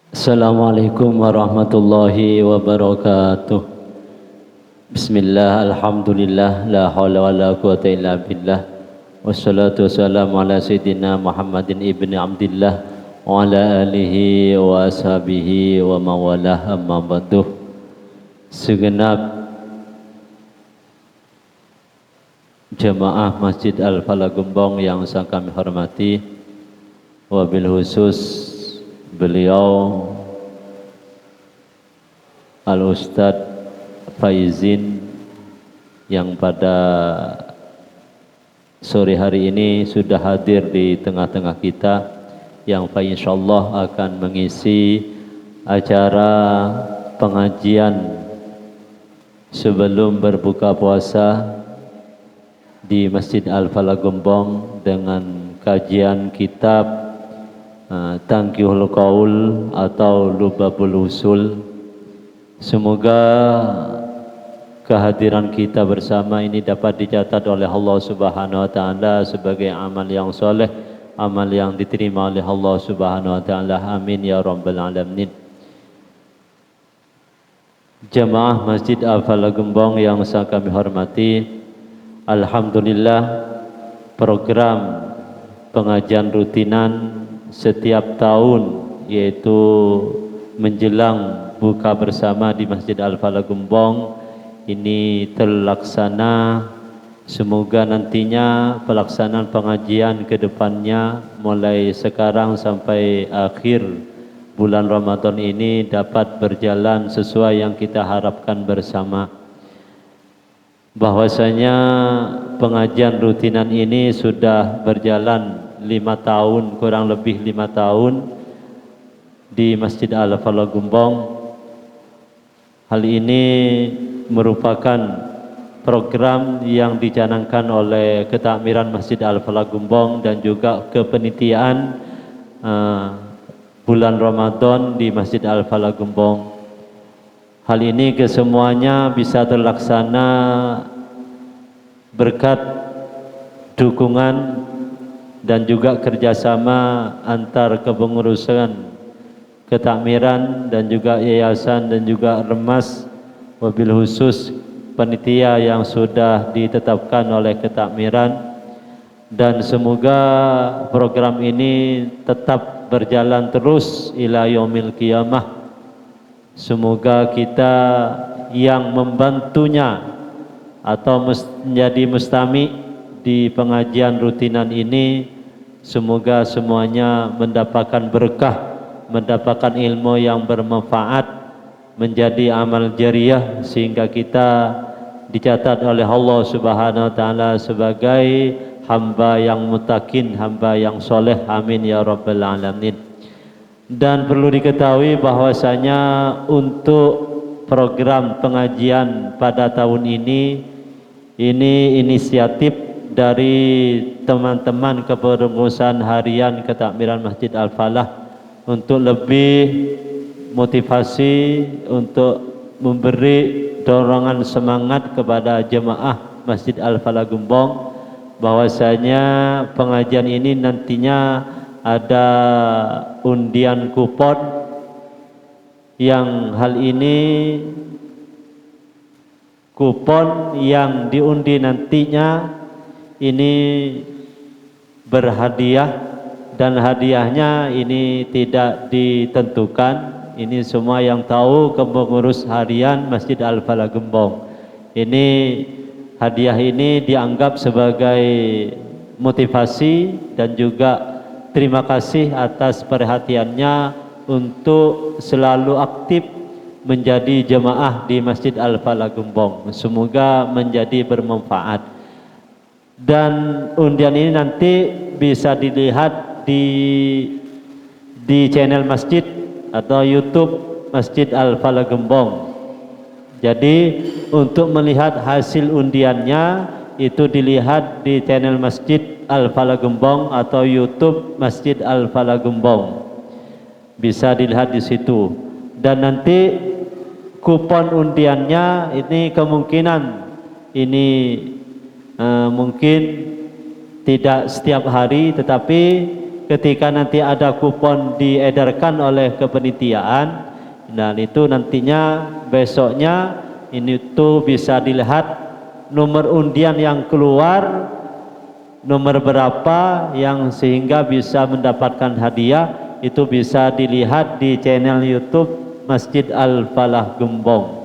Assalamualaikum warahmatullahi wabarakatuh. Bismillah, alhamdulillah, la hawla wa la quwata illa billah. Wassalatu wassalamu ala sayyidina Muhammadin ibni Abdillah wa ala alihi wa ashabihi wa mawalah, amma ba'du. Segenap jemaah Masjid Al-Falah Gembong yang sangat kami hormati, wabil khusus beliau Al-Ustadz Faizin yang pada sore hari ini sudah hadir di tengah-tengah kita, yang insyaallah akan mengisi acara pengajian sebelum berbuka puasa di Masjid Al-Falah Gembong dengan kajian kitab Tangkihul Qaul atau Lubabul Usul. Semoga kehadiran kita bersama ini dapat dicatat oleh Allah Subhanahu wa taala sebagai amal yang soleh, amal yang diterima oleh Allah Subhanahu wa taala. Amin ya rabbal alamin. Jemaah Masjid Al-Falah Gembong yang sangat kami hormati, alhamdulillah program pengajian rutinan setiap tahun, yaitu menjelang buka bersama di Masjid Al-Falah Gembong ini terlaksana. Semoga nantinya pelaksanaan pengajian ke depannya mulai sekarang sampai akhir bulan Ramadan ini dapat berjalan sesuai yang kita harapkan bersama. Bahwasanya pengajian rutinan ini sudah berjalan 5 tahun, kurang lebih 5 tahun di Masjid Al-Falah Gembong. Hal ini merupakan program yang dicanangkan oleh ketakmiran Masjid Al-Falah Gembong dan juga kepanitiaan bulan Ramadan di Masjid Al-Falah Gembong. Hal ini kesemuanya bisa terlaksana berkat dukungan dan juga kerjasama antar kepengurusan ketakmiran dan juga yayasan dan juga remas, wabil khusus panitia yang sudah ditetapkan oleh ketakmiran. Dan semoga program ini tetap berjalan terus ila yaumil qiyamah. Semoga kita yang membantunya atau menjadi mustami di pengajian rutinan ini, semoga semuanya mendapatkan berkah, mendapatkan ilmu yang bermanfaat, menjadi amal jariah, sehingga kita dicatat oleh Allah Subhanahu wa taala sebagai hamba yang mutakin, hamba yang soleh. Amin ya rabbal alamin. Dan perlu diketahui bahwasanya untuk program pengajian pada tahun ini inisiatif dari teman-teman kepengurusan harian ketakmiran Masjid Al-Falah untuk lebih motivasi, untuk memberi dorongan semangat kepada jemaah Masjid Al-Falah Gembong, bahwasanya pengajian ini nantinya ada undian kupon, yang hal ini kupon yang diundi nantinya ini berhadiah, dan hadiahnya ini tidak ditentukan. Ini semua yang tahu pengurus harian Masjid Al-Falah Gembong. Ini hadiah ini dianggap sebagai motivasi dan juga terima kasih atas perhatiannya untuk selalu aktif menjadi jemaah di Masjid Al-Falah Gembong. Semoga menjadi bermanfaat. Dan undian ini nanti bisa dilihat di channel masjid atau YouTube Masjid Al-Falah Gembong. Jadi untuk melihat hasil undiannya itu dilihat di channel Masjid Al-Falah Gembong atau YouTube Masjid Al-Falah Gembong. Bisa dilihat di situ. Dan nanti kupon undiannya ini kemungkinan ini mungkin tidak setiap hari, tetapi ketika nanti ada kupon diedarkan oleh kepanitiaan, dan itu nantinya besoknya ini tuh bisa dilihat nomor undian yang keluar, nomor berapa yang sehingga bisa mendapatkan hadiah, itu bisa dilihat di channel YouTube Masjid Al-Falah Gembong.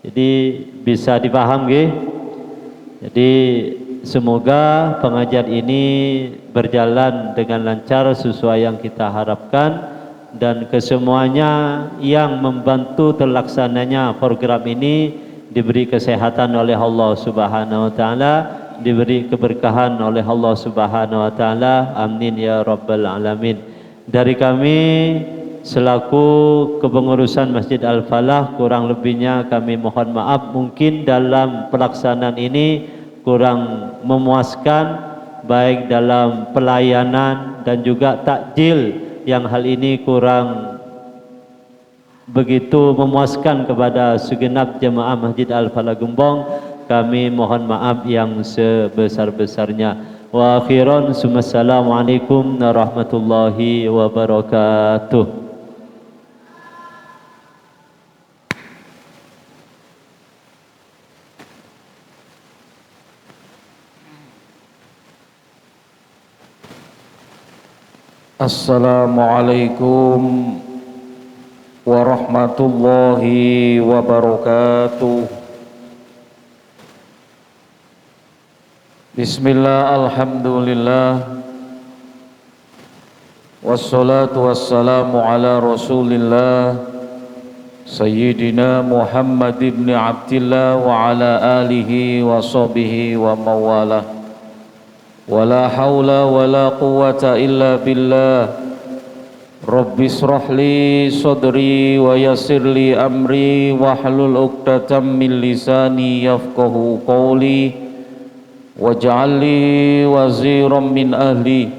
Jadi bisa dipaham nggih? Jadi semoga pengajian ini berjalan dengan lancar sesuai yang kita harapkan, dan kesemuanya yang membantu terlaksananya program ini diberi kesehatan oleh Allah Subhanahu wa taala, diberi keberkahan oleh Allah Subhanahu wa taala. Amin ya rabbal alamin. Dari kami selaku kepengurusan Masjid Al-Falah, kurang lebihnya kami mohon maaf, mungkin dalam pelaksanaan ini kurang memuaskan, baik dalam pelayanan dan juga takjil, yang hal ini kurang begitu memuaskan kepada segenap jemaah Masjid Al-Falah Gembong. Kami mohon maaf yang sebesar-besarnya. Wa akhiran assalamualaikum warahmatullahi wabarakatuh. Assalamualaikum warahmatullahi wabarakatuh. Bismillah, alhamdulillah, wassalatu wassalamu ala rasulillah Sayyidina Muhammad ibn Abdillah wa ala alihi wa sahbihi wa mawalah. Wala haula wala quwwata illa billah. Rabbi israh li sadri wa yassir li amri wahlul 'uqdatam min lisani yafqahu qawli waj'al li waziran min ahli.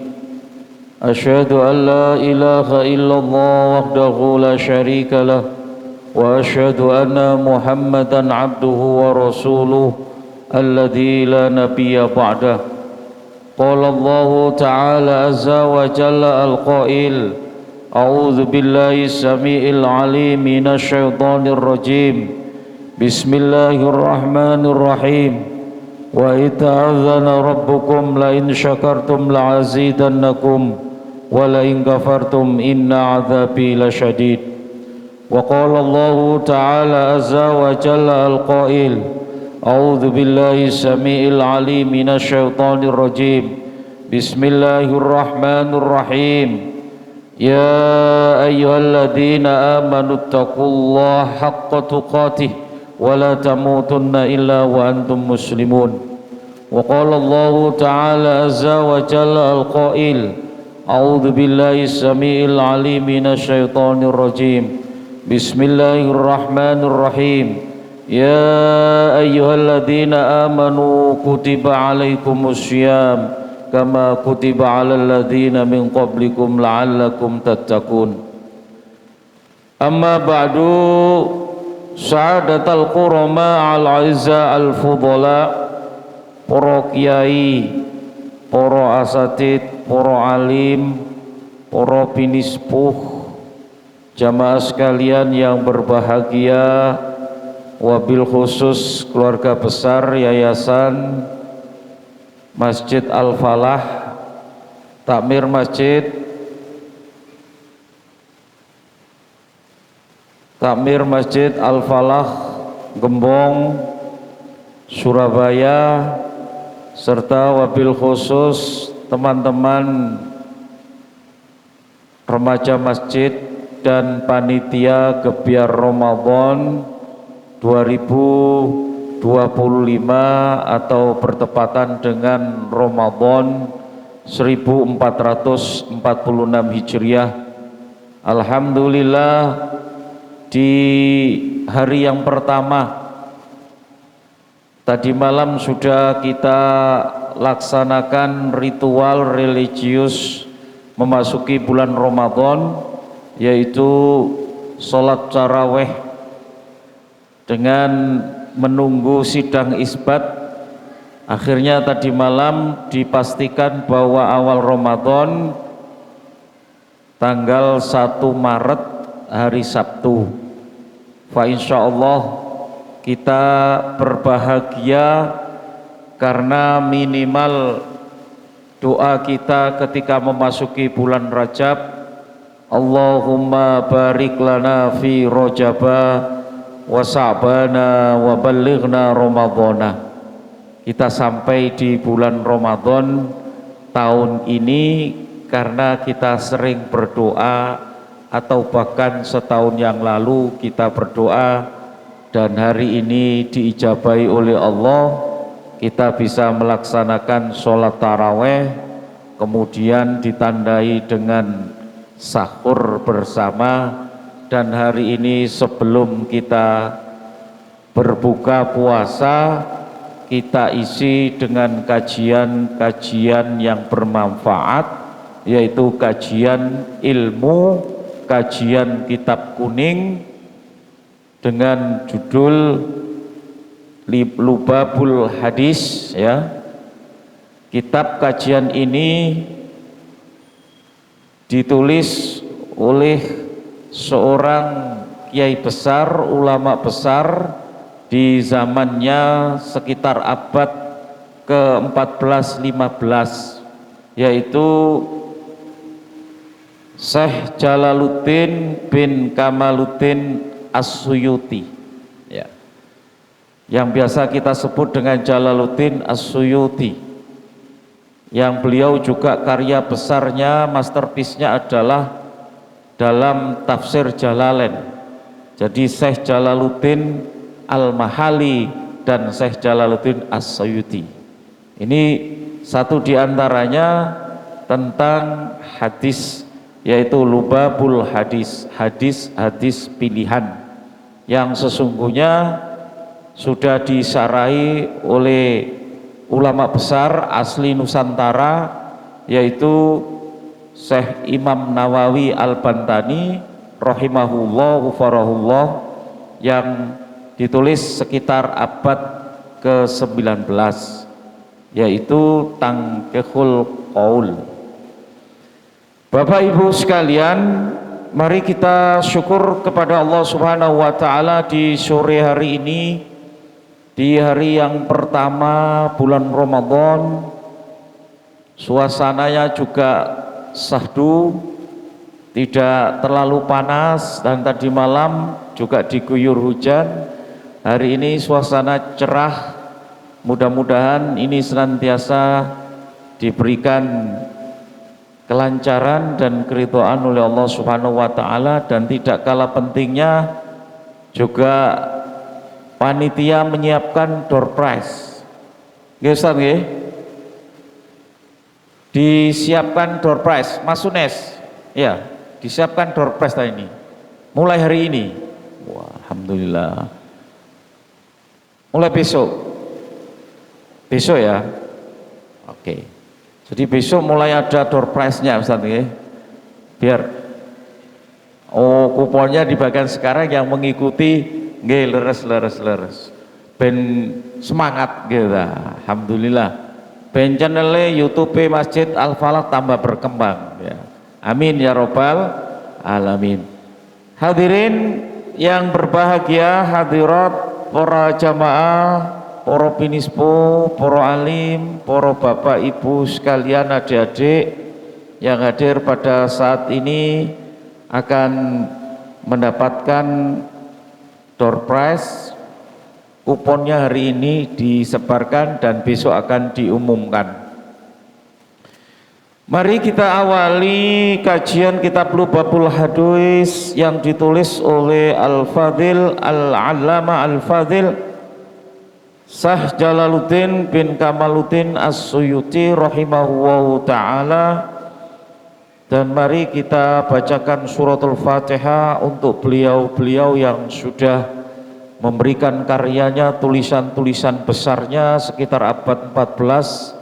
Asyhadu an la ilaha illallah wahdahu la syarika lah wa asyhadu anna Muhammadan 'abduhu wa rasuluh alladzi la nabiyya ba'dah. Qala Allah Ta'ala azza wa jalla al-qail, a'udzu billahi samii'il 'aliim minasy syaithaanir rajiim. Bismillahirrahmanirrahim. Wa ita'adzana rabbukum la in syakartum la'azidannakum wa la in kafartum inna 'adzabi lasyadid. Wa qala Allah Ta'ala azza wa jalla al-qail, a'udzu billahi samii'il 'aliim minasy syaithaanir rajiim. Bismillahirrahmanirrahim. Ya ayyuhalladzina amanu taqullaha haqqa tuqatih wa la tamutunna illa wa antum muslimun. Wa qala Allah Ta'ala azza wa jalla al-qail, a'udzu billahi samii'il 'aliim minasy syaithaanir rajiim. Bismillahirrahmanirrahim. Ya ayyuhalladzina amanu kutiba alaikumus syiyam kama kutiba alal ladzina min qablikum la'allakum tattaqun. Amma ba'du, sa'adatal qurama al-'izza al-fudala, para kiai, para asatid, para alim, para pinispuh, jamaah sekalian yang berbahagia, wabil khusus keluarga besar Yayasan Masjid Al-Falah, Takmir Masjid Al-Falah Gembong Surabaya, serta wabil khusus teman-teman remaja masjid dan panitia Gebyar Ramadan 2025 atau bertepatan dengan Ramadan 1446 Hijriah. Alhamdulillah, di hari yang pertama tadi malam sudah kita laksanakan ritual religius memasuki bulan Ramadan, yaitu sholat tarawih dengan menunggu sidang isbat. Akhirnya tadi malam dipastikan bahwa awal Ramadan tanggal 1 Maret hari Sabtu. Fa insyaallah kita berbahagia karena minimal doa kita ketika memasuki bulan Rajab, Allahumma barik lana fi Rajaba wa Sa'bana wa ballighna Ramadhana. Kita sampai di bulan Ramadan tahun ini karena kita sering berdoa, atau bahkan setahun yang lalu kita berdoa dan hari ini diijabahi oleh Allah, kita bisa melaksanakan sholat taraweh, kemudian ditandai dengan sahur bersama, dan hari ini sebelum kita berbuka puasa kita isi dengan kajian-kajian yang bermanfaat, yaitu kajian ilmu, kajian kitab kuning dengan judul Lubabul Hadis, ya. Kitab kajian ini ditulis oleh seorang kiai besar, ulama besar di zamannya sekitar abad ke-14-15, yaitu Syekh Jalaluddin bin Kamaluddin As-Suyuti, ya, yang biasa kita sebut dengan Jalaluddin As-Suyuti, yang beliau juga karya besarnya, masterpiece-nya adalah dalam tafsir Jalalain. Jadi Syekh Jalaluddin Al-Mahali dan Syekh Jalaluddin As-Suyuti ini satu diantaranya tentang hadis, yaitu Lubabul Hadis, hadis-hadis pilihan yang sesungguhnya sudah disyarahi oleh ulama besar asli Nusantara, yaitu Syekh Imam Nawawi Al-Bantani rahimahullah farahullah, yang ditulis sekitar abad ke-19, yaitu Tangkihul Qaul. Bapak Ibu sekalian, mari kita syukur kepada Allah Subhanahu wa taala di sore hari ini, di hari yang pertama bulan Ramadan. Suasananya juga syahdu, tidak terlalu panas, dan tadi malam juga diguyur hujan. Hari ini suasana cerah, mudah-mudahan ini senantiasa diberikan kelancaran dan keridhaan oleh Allah Subhanahu wa taala, dan tidak kalah pentingnya juga panitia menyiapkan door prize. Nggih Ustaz nggih? Disiapkan door prize, Mas Sunes. Ya, disiapkan door prize ini. Mulai hari ini. Wah, alhamdulillah. Mulai besok. Besok ya. Oke. Jadi besok mulai ada door prize-nya Ustaz ya. Biar kuponnya dibagikan sekarang, yang mengikuti nggih leres. Ben semangat gitu. Alhamdulillah. Ben channel YouTube Masjid Al-Falah tambah berkembang ya. Amin ya robbal alamin. Hadirin yang berbahagia, hadirat, para jamaah, para pinispo, para alim, para bapak ibu sekalian, adik-adik yang hadir pada saat ini akan mendapatkan door prize. Kuponnya hari ini disebarkan dan besok akan diumumkan. Mari kita awali kajian kitab Lubabul Hadis yang ditulis oleh Al-Fadhil Al-Allama Al-Fadhil Syekh Jalaluddin bin Kamaluddin As-Suyuti rahimahullahu ta'ala. Dan mari kita bacakan suratul Fatihah untuk beliau-beliau yang sudah memberikan karyanya, tulisan-tulisan besarnya sekitar abad 14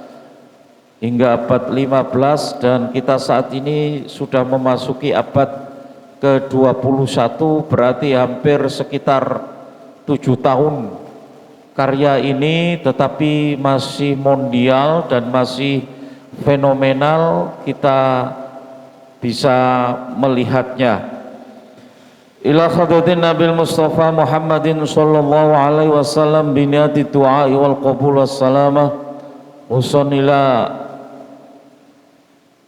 hingga abad 15, dan kita saat ini sudah memasuki abad ke-21, berarti hampir sekitar 7 tahun karya ini, tetapi masih mondial dan masih fenomenal. Kita bisa melihatnya. Ila khadratin Nabil Mustafa Muhammadin sallallahu alaihi wasallam biniyati du'a wal qabul wassalamah usun ila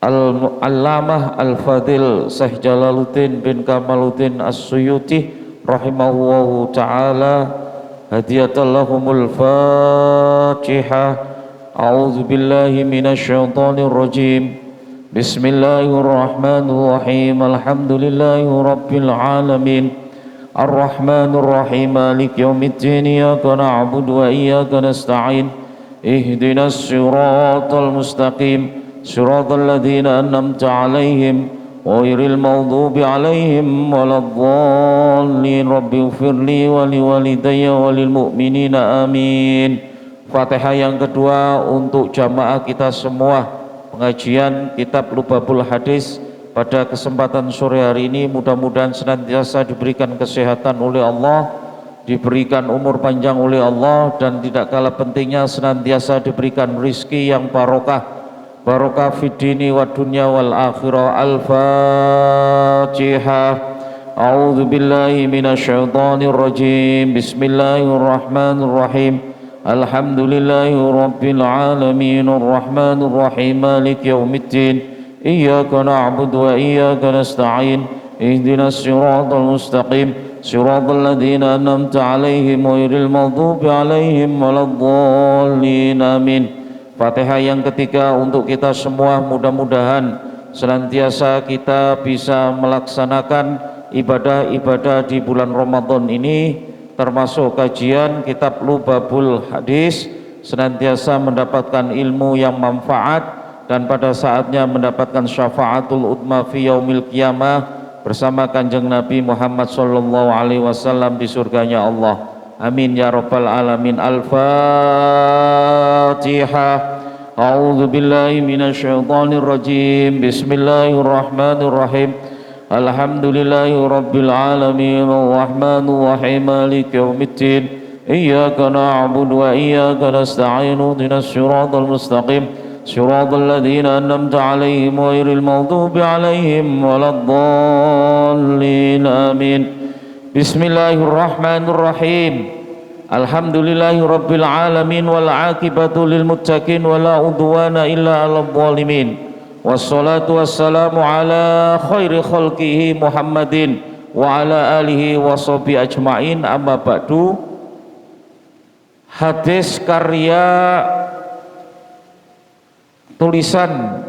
al-allamah al-fadil Syekh Jalaluddin bin Kamaluddin As-Suyuti rahimahullahu ta'ala hadiyatan lahumul Fatihah. A'udzu billahi minasy syaithanir rajim. Bismillahirrahmanirrahim. Alhamdulillahi rabbil alamin. Ar-Rahmanir Rahim. Maliki yaumiddin. Iyyaka na'budu wa iyyaka nasta'in. Ihdinas siratal mustaqim. Siratal ladzina an'amta 'alaihim ghairil maghdubi 'alaihim waladdallin. Rabbighfirli wa liwalidayya wa lil mu'minina amin. Fatihah yang kedua untuk jamaah kita semua. Pengajian kitab Lubabul Hadis pada kesempatan sore hari ini mudah-mudahan senantiasa diberikan kesehatan oleh Allah, diberikan umur panjang oleh Allah, dan tidak kalah pentingnya senantiasa diberikan rizki yang barokah fid dini wa dunya wal akhirah. Al-Fatihah. A'udzu billahi minasyaitonir rajim. Bismillahirrahmanirrahim. Alhamdulillahi rabbil alamin. Ar-Rahmanir Rahim. Maliki yaumiddin. Iyyaka na'budu wa iyyaka nasta'in. Ihdinas siratal mustaqim. Siratal ladzina an'amta 'alaihim ghairil maghdubi 'alaihim waladdallin. Amin. Fatihah yang ketiga untuk kita semua, mudah-mudahan senantiasa kita bisa melaksanakan ibadah-ibadah di bulan Ramadan ini, termasuk kajian kitab Lubabul Hadis, senantiasa mendapatkan ilmu yang manfaat dan pada saatnya mendapatkan syafaatul utma fi yaumil qiyamah bersama kanjeng Nabi Muhammad sallallahu alaihi wasallam di surganya Allah. Amin ya rabbal alamin. Al-Fatihah. A'udzu billahi minasyaitonir rajim. Bismillahirrahmanirrahim. Alhamdulillahi rabbil alamin. Ar-Rahmanir Rahim. Maliki yaumiddin. Iyyaka na'budu wa iyyaka nasta'in. Ihdinas siratal mustaqim. Siratal ladzina an'amta 'alaihim ghairil maghdubi 'alaihim waladdallin. Amin. Bismillahirrahmanirrahim. Alhamdulillahi rabbil alamin wal 'aqibatu lil muttaqin wala udwana illa 'alal zalimin. Wassalatu wassalamu ala khairi khalqihi Muhammadin wa ala alihi wa sahbihi ajma'in. Amma ba'du. Hadis karya tulisan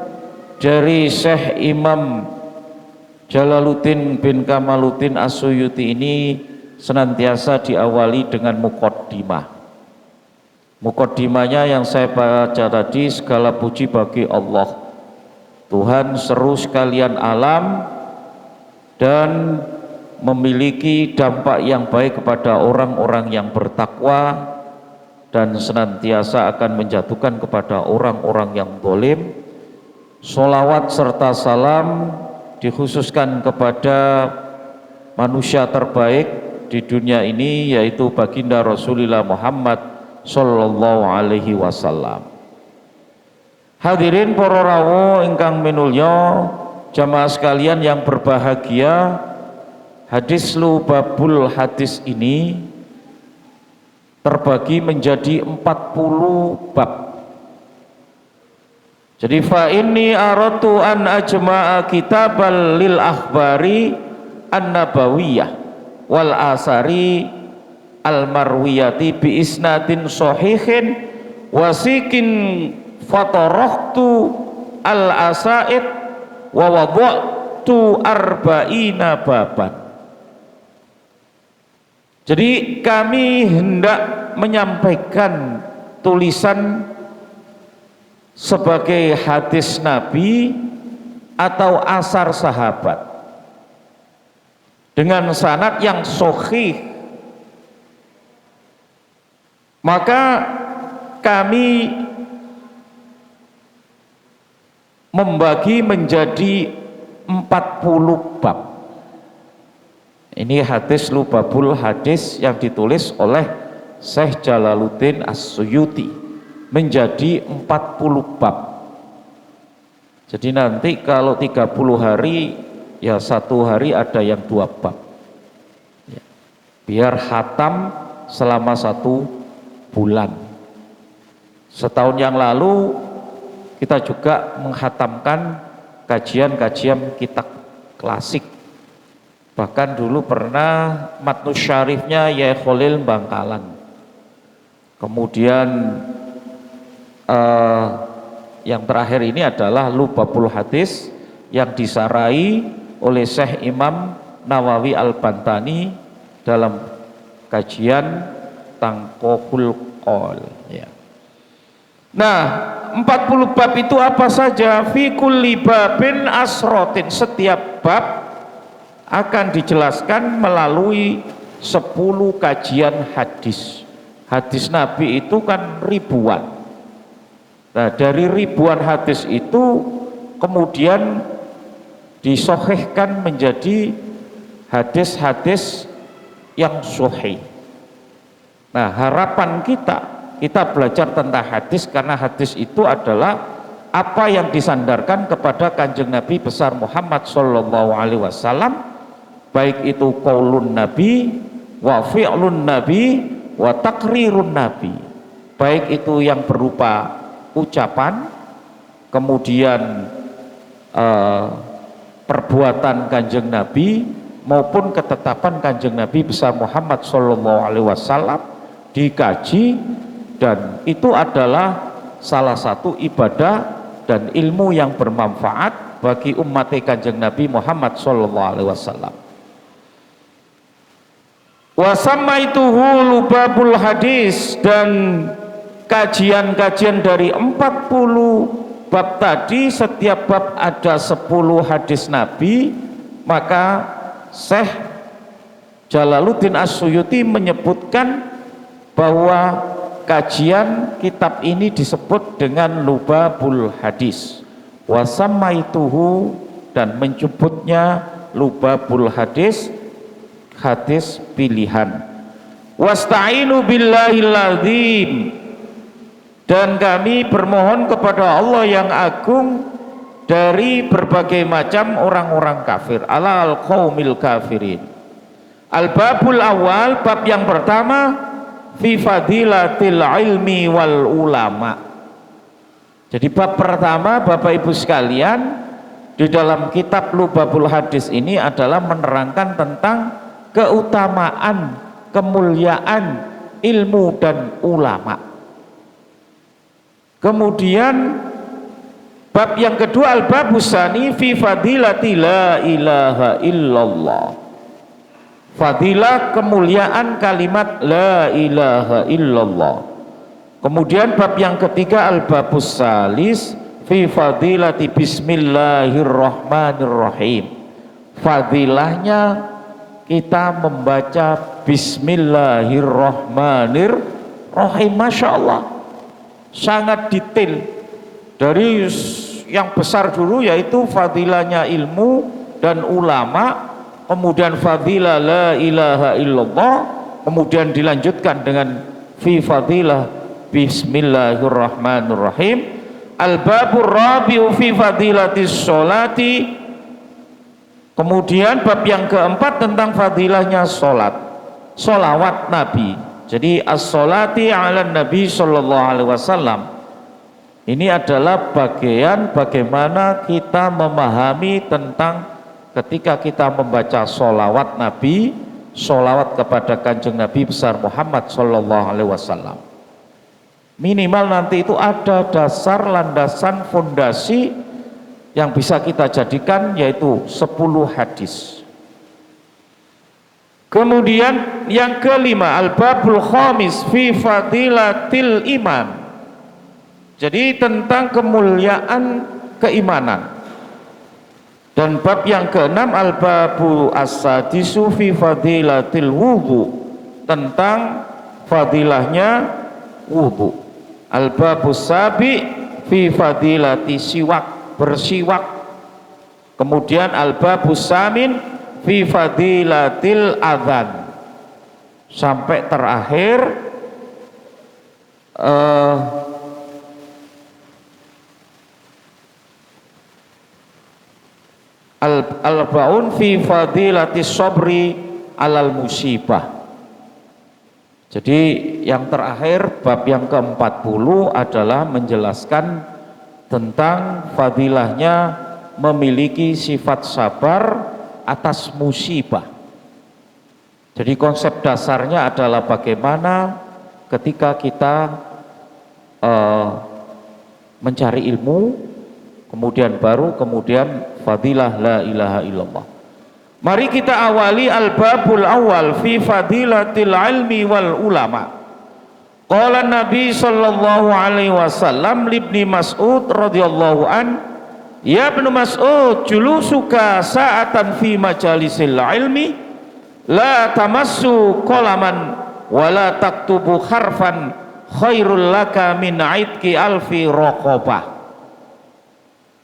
dari Syekh Imam Jalaluddin bin Kamaluddin As-Suyuti ini senantiasa diawali dengan muqaddimah. Muqaddimahnya yang saya baca tadi, segala puji bagi Allah, Tuhan seru sekalian alam dan memiliki dampak yang baik kepada orang-orang yang bertakwa dan senantiasa akan menjatuhkan kepada orang-orang yang zalim. Sholawat serta salam dikhususkan kepada manusia terbaik di dunia ini, yaitu baginda Rasulullah Muhammad sallallahu alaihi wasallam. Hadirin para rawuh ingkang minulya, jamaah sekalian yang berbahagia, hadis Lubabul Hadis ini terbagi menjadi 40 bab. Jadi fa inni aratu an ajma'a kitabal lil akhbari an-nabawiyah wal asari al marwiyati bi isnadin sahihin wasikin fatarahtu al asaid wa wada'tu arba'ina baban. Jadi kami hendak menyampaikan tulisan sebagai hadis Nabi atau asar sahabat dengan sanad yang sahih. Maka kami membagi menjadi 40 bab. Ini hadis Lubabul Hadis yang ditulis oleh Syekh Jalaluddin As-Suyuti menjadi 40 bab. Jadi nanti kalau 30 hari ya 1 hari ada yang 2 bab. Ya. Biar khatam selama 1 bulan. Setahun yang lalu kita juga menghatamkan kajian-kajian kitab klasik. Bahkan dulu pernah matnus syarifnya Yai Khalil Bangkalan. Kemudian yang terakhir ini adalah Lubabul Hadis yang disarai oleh Syekh Imam Nawawi Al-Bantani dalam kajian Tangqohul Qol. Ya. Nah, 40 bab itu apa saja? Fi kulli babin asrotin, setiap bab akan dijelaskan melalui 10 kajian hadis. Hadis Nabi itu kan ribuan. Nah, dari ribuan hadis itu kemudian disohihkan menjadi hadis-hadis yang sahih. Nah, harapan kita belajar tentang hadis karena hadis itu adalah apa yang disandarkan kepada Kanjeng Nabi besar Muhammad Sallallahu Alaihi Wasallam, baik itu qaulun Nabi, wa fi'lun Nabi, wa takrirun Nabi, baik itu yang berupa ucapan, kemudian perbuatan Kanjeng Nabi maupun ketetapan Kanjeng Nabi besar Muhammad Sallallahu Alaihi Wasallam dikaji, dan itu adalah salah satu ibadah dan ilmu yang bermanfaat bagi umat Kanjeng Nabi Muhammad Sallallahu Alaihi Wasallam. Wasamaituhu lubabul hadis, dan kajian-kajian dari 40 bab tadi, setiap bab ada 10 hadis Nabi, maka Syekh Jalaluddin As-Suyuti menyebutkan bahwa kajian kitab ini disebut dengan Lubabul Hadis. Wasamaituhu, dan menyebutnya Lubabul Hadis, hadis pilihan. Wasta'inu billahil azim, dan kami bermohon kepada Allah yang agung dari berbagai macam orang-orang kafir, alal qaumil kafirin. Al-babul awal, bab yang pertama, fi fadilatil ilmi wal ulama. Jadi bab pertama Bapak Ibu sekalian di dalam kitab Lubabul Hadis ini adalah menerangkan tentang keutamaan, kemuliaan ilmu dan ulama. Kemudian bab yang kedua, al-babus tsani fi fadilati la ilaha illallah, fadilah kemuliaan kalimat la ilaha illallah. Kemudian bab yang ketiga, al-babus salis fi fadilati bismillahirrahmanirrahim, fadilahnya kita membaca bismillahirrahmanirrahim. Masya Allah, sangat detail. Dari yang besar dulu yaitu fadilahnya ilmu dan ulama, kemudian fadilah la ilaha illallah, kemudian dilanjutkan dengan fi fadilah bismillahirrahmanirrahim. Al-babur rabi'u fi fadilatis sholati, kemudian bab yang keempat tentang fadilahnya sholat, sholawat Nabi. Jadi as-sholati ala Nabi Sallallahu Alaihi Wasallam ini adalah bagian bagaimana kita memahami tentang ketika kita membaca sholawat Nabi, sholawat kepada Kanjeng Nabi besar Muhammad Sallallahu Alaihi Wasallam. Minimal nanti itu ada dasar, landasan, fondasi yang bisa kita jadikan, yaitu 10 hadis. Kemudian yang kelima, al-babul khamis fi fadilatil iman, jadi tentang kemuliaan keimanan. Dan bab yang keenam, al-babu as-sadisu fi fadilatil wudu, tentang fadilahnya wudu. Al-babu sabi fi fadilati siwak, bersiwak. Kemudian al-babu samin fi fadilatil adzan, sampai terakhir Al-Baun fi fadilatis sabri alal musibah. Jadi yang terakhir bab yang ke-40 adalah menjelaskan tentang fadilahnya memiliki sifat sabar atas musibah. Jadi konsep dasarnya adalah bagaimana ketika kita mencari ilmu, kemudian fadilah la ilaha illallah. Mari kita awali al-babul awal fi fadilatil ilmi wal ulama. Qala Nabi sallallahu alaihi wasallam li Ibnu Mas'ud radhiyallahu an, ya Ibnu Mas'ud, julusuka sa'atan fi majalisil ilmi la tamassu qalaman wa la taktubu harfan khairul laka min aitki alfi raqabah.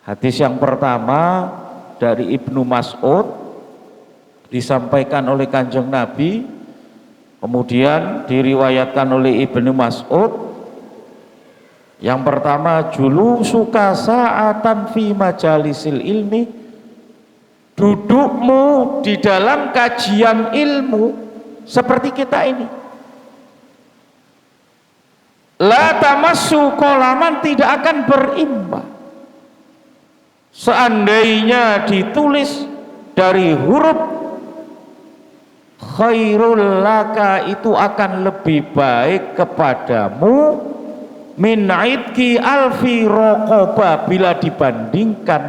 Hadis yang pertama dari Ibnu Mas'ud disampaikan oleh Kanjeng Nabi, kemudian diriwayatkan oleh Ibnu Mas'ud. Yang pertama, julusuka sa'atan fi majalisil ilmi, dudukmu di dalam kajian ilmu seperti kita ini. La tamassu qalaman, tidak akan berimba. Seandainya ditulis dari huruf khairul laka, itu akan lebih baik kepadamu min aidki alfi raqabah, bila dibandingkan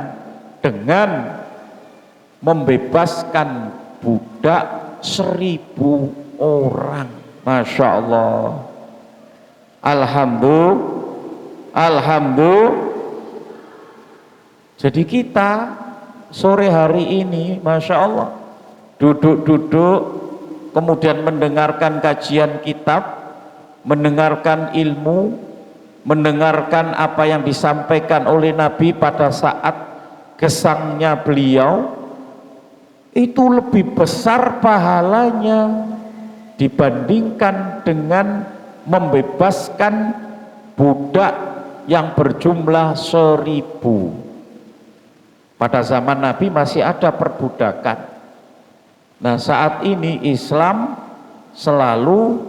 dengan membebaskan budak 1000 orang. Masya Allah. Alhamdulillah. Jadi kita sore hari ini Masya Allah duduk-duduk, kemudian mendengarkan kajian kitab, mendengarkan ilmu, mendengarkan apa yang disampaikan oleh Nabi pada saat gesangnya beliau, itu lebih besar pahalanya dibandingkan dengan membebaskan budak yang berjumlah 1000. Pada zaman Nabi masih ada perbudakan. Nah, saat ini Islam selalu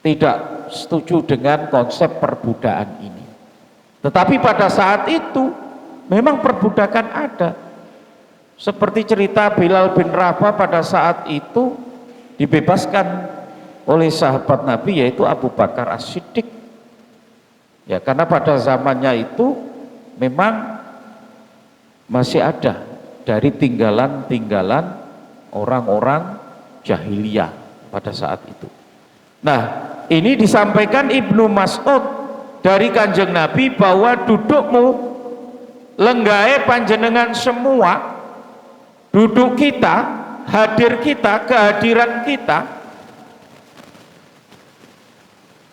tidak setuju dengan konsep perbudakan ini. Tetapi pada saat itu memang perbudakan ada. Seperti cerita Bilal bin Rabah pada saat itu dibebaskan oleh sahabat Nabi, yaitu Abu Bakar As-Siddiq. Ya, karena pada zamannya itu memang masih ada dari tinggalan-tinggalan orang-orang jahiliyah pada saat itu. Nah, ini disampaikan Ibnu Mas'ud dari Kanjeng Nabi bahwa dudukmu lenggahe panjenengan semua, duduk kita, hadir kita, kehadiran kita,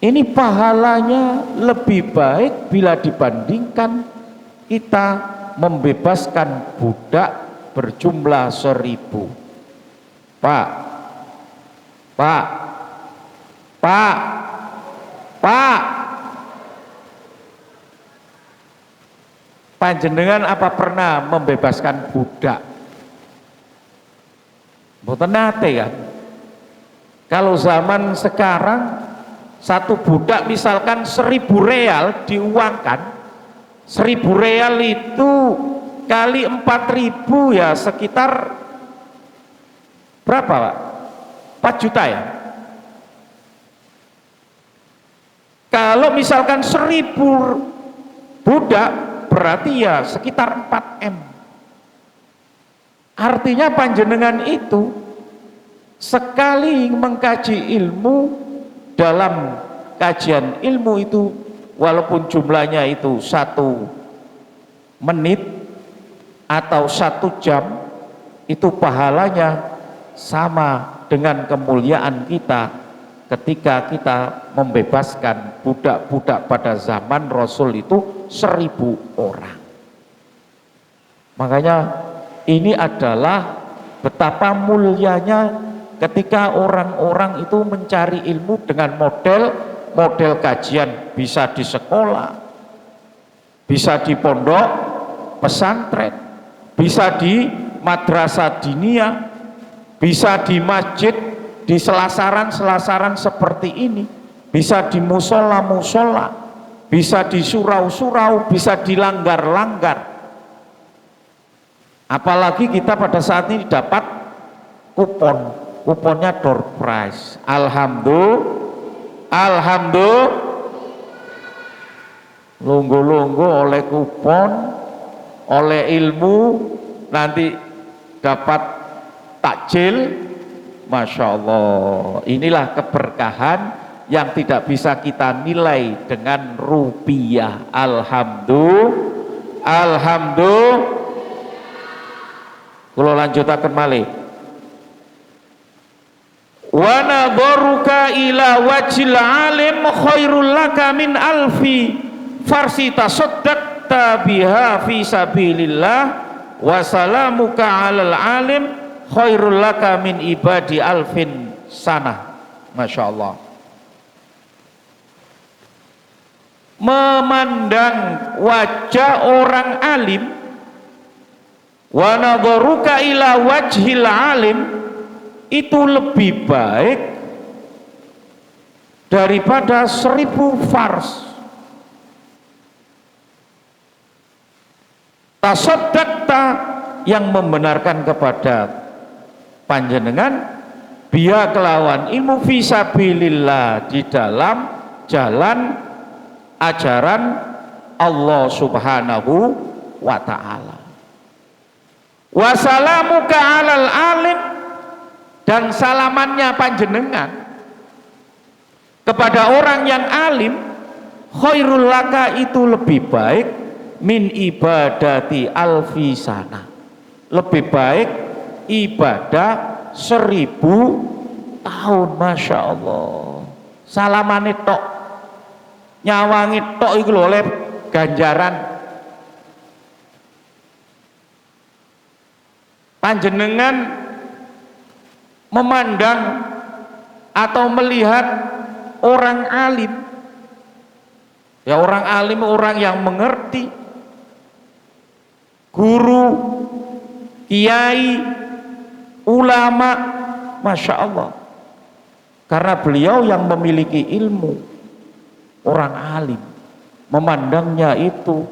ini pahalanya lebih baik bila dibandingkan kita membebaskan budak berjumlah 1000. Pak, panjenengan apa pernah membebaskan budak? Mboten nate kan? Kalau zaman sekarang satu budak misalkan 1000 real diuangkan, 1000 real itu kali 4000 ya sekitar berapa Pak? 4 juta ya. Kalau misalkan 1000 budak berarti ya sekitar 4M. Artinya panjenengan itu sekali mengkaji ilmu, dalam kajian ilmu itu walaupun jumlahnya itu 1 menit atau 1 jam, itu pahalanya sama dengan kemuliaan kita ketika kita membebaskan budak-budak pada zaman Rasul itu 1000 orang. Makanya ini adalah betapa mulianya ketika orang-orang itu mencari ilmu dengan model kajian, bisa di sekolah, bisa di pondok, pesantren, bisa di madrasah diniyah, bisa di masjid, di selasaran-selasaran seperti ini, bisa di musola-musola, bisa di surau-surau, bisa di langgar-langgar. Apalagi kita pada saat ini dapat kuponnya door prize. Alhamdulillah, lunggu-lunggu oleh kupon, oleh ilmu, nanti dapat takjil. Masya Allah, inilah keberkahan yang tidak bisa kita nilai dengan rupiah. Alhamdulillah. Kalau lanjutakan malih, wa nadharuka ila wajhil alim khairul laka min alfi farsi tasaddaqta biha fi sabilillah wa salamuka alal alim khairul laka min ibadi alfin sanah. Masya Allah. Memandang wajah orang alim, wa nadharuka ila wajhil alim, itu lebih baik daripada 1000 fars. Tasaddaqta, yang membenarkan kepada panjenengan, biya kelawan ilmu fisabilillah, di dalam jalan ajaran Allah Subhanahu wa ta'ala. Wassalamuka alal alim, dan salamannya panjenengan kepada orang yang alim, khairul laka, itu lebih baik min ibadati alfi sana, lebih baik ibadah 1000 tahun. Masya Allah. Salamane tok, nyawangi tok iku lho oleh ganjaran. Panjenengan memandang atau melihat orang alim, ya orang alim orang yang mengerti, guru, kiai, ulama, Masya Allah, karena beliau yang memiliki ilmu. Orang alim memandangnya itu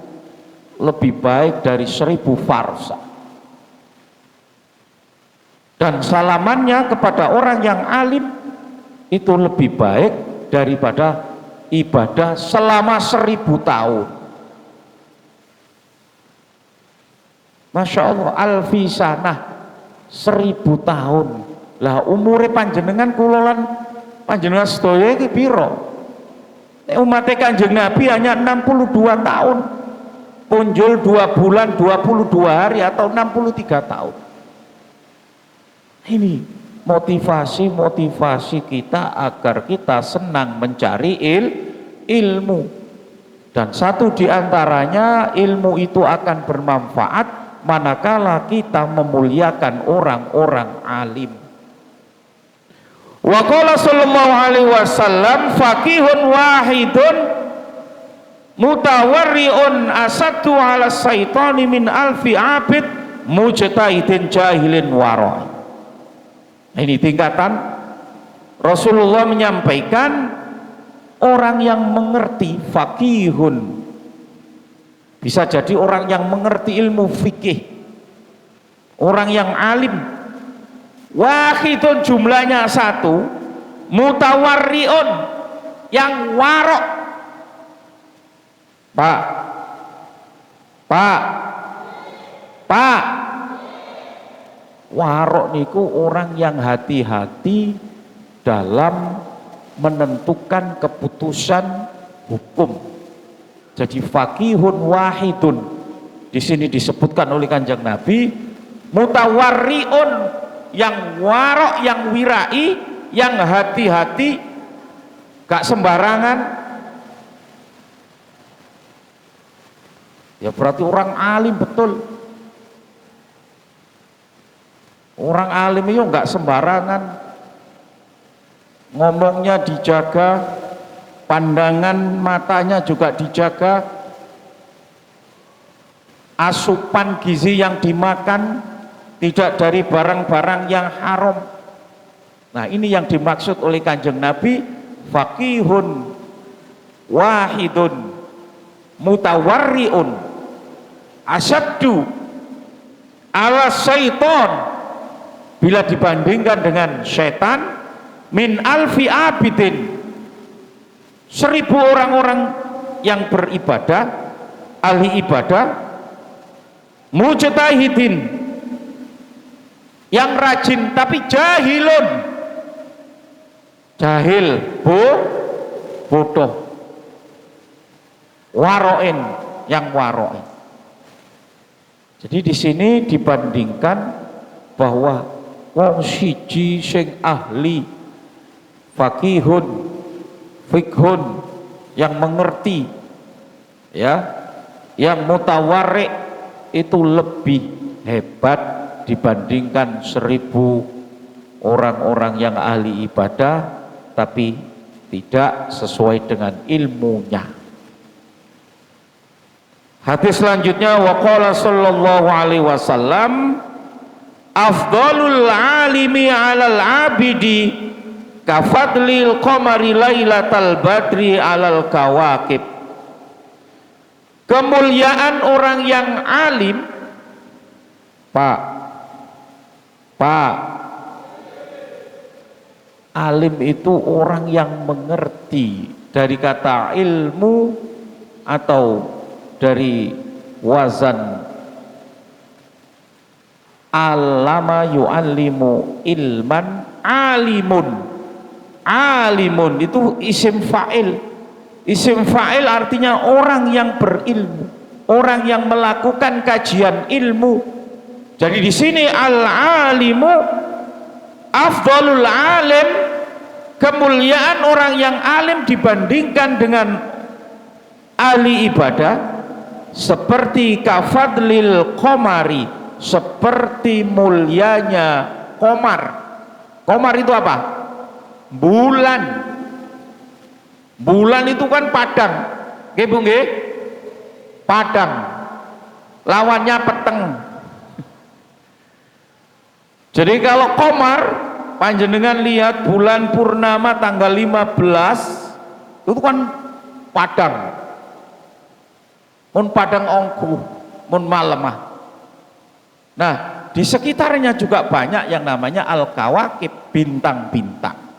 lebih baik dari 1000 farsa. Dan salamannya kepada orang yang alim itu lebih baik daripada ibadah selama 1000 tahun. Masya Allah, alfi sanah, 1000 tahun. Lah umure panjenengan kulolan panjenengan sedaya iki piro? Umat Kanjeng Nabi hanya 62 tahun. Punjul 2 bulan 22 hari atau 63 tahun. Ini motivasi kita agar kita senang mencari ilmu. Dan satu diantaranya, ilmu itu akan bermanfaat manakala kita memuliakan orang-orang alim. Wa qala sallallahu alaihi wasallam, faqihun wahidun mutawarriun asatu ala syaitani min alfi abid mujtahidin jahilin wara'. Ini tingkatan Rasulullah menyampaikan orang yang mengerti, faqihun, bisa jadi orang yang mengerti ilmu fikih, orang yang alim, wahidun jumlahnya 1, mutawarriun, yang warok. Pak, warok niku orang yang hati-hati dalam menentukan keputusan hukum. Jadi faqihun wahidun di sini disebutkan oleh Kanjeng Nabi, mutawarriun, yang warok, yang wirai, yang hati-hati, gak sembarangan. Ya berarti orang alim betul. Orang alim itu nggak sembarangan, ngomongnya dijaga, pandangan matanya juga dijaga. asupan gizi yang dimakan tidak dari barang-barang yang haram. Nah, ini yang dimaksud oleh Kanjeng Nabi, faqihun wahidun mutawarriun asyaddu ala syaiton, bila dibandingkan dengan setan, min alfi abidin, 1000 orang-orang yang beribadah, ahli ibadah, mujtahidin, yang rajin tapi jahilun, jahil, bodoh, waroin, yang waroin. Jadi di sini dibandingkan bahwa wong siji sing ahli, faqihun, fikhun, yang mengerti, ya, yang mutawarrik, itu lebih hebat dibandingkan 1000 orang-orang yang ahli ibadah tapi tidak sesuai dengan ilmunya. Hadis selanjutnya, waqala sallallahu alaihi wasallam, afdalul alimi 'alal 'abidi kafadlil qamari lailatal badri 'alal kawakib. Kemuliaan orang yang alim, Pak, alim itu orang yang mengerti, dari kata ilmu atau dari wazan alama yu'allimu ilman, alimun. Alimun itu isim fa'il. Isim fa'il artinya orang yang berilmu, orang yang melakukan kajian ilmu. Jadi di sini al-alimu afdalul alim, kemuliaan orang yang alim dibandingkan dengan ahli ibadah, seperti kafadlil qamari, seperti mulianya qamar. Qamar itu apa? Bulan. Bulan itu kan padang, nggih Bu nggih? Padang. Lawannya peteng. Jadi kalau qamar, panjenengan lihat bulan purnama tanggal 15 itu kan padang. Mun padang ongku, mun malemah. Nah, di sekitarnya juga banyak yang namanya al-kawakib, bintang-bintang.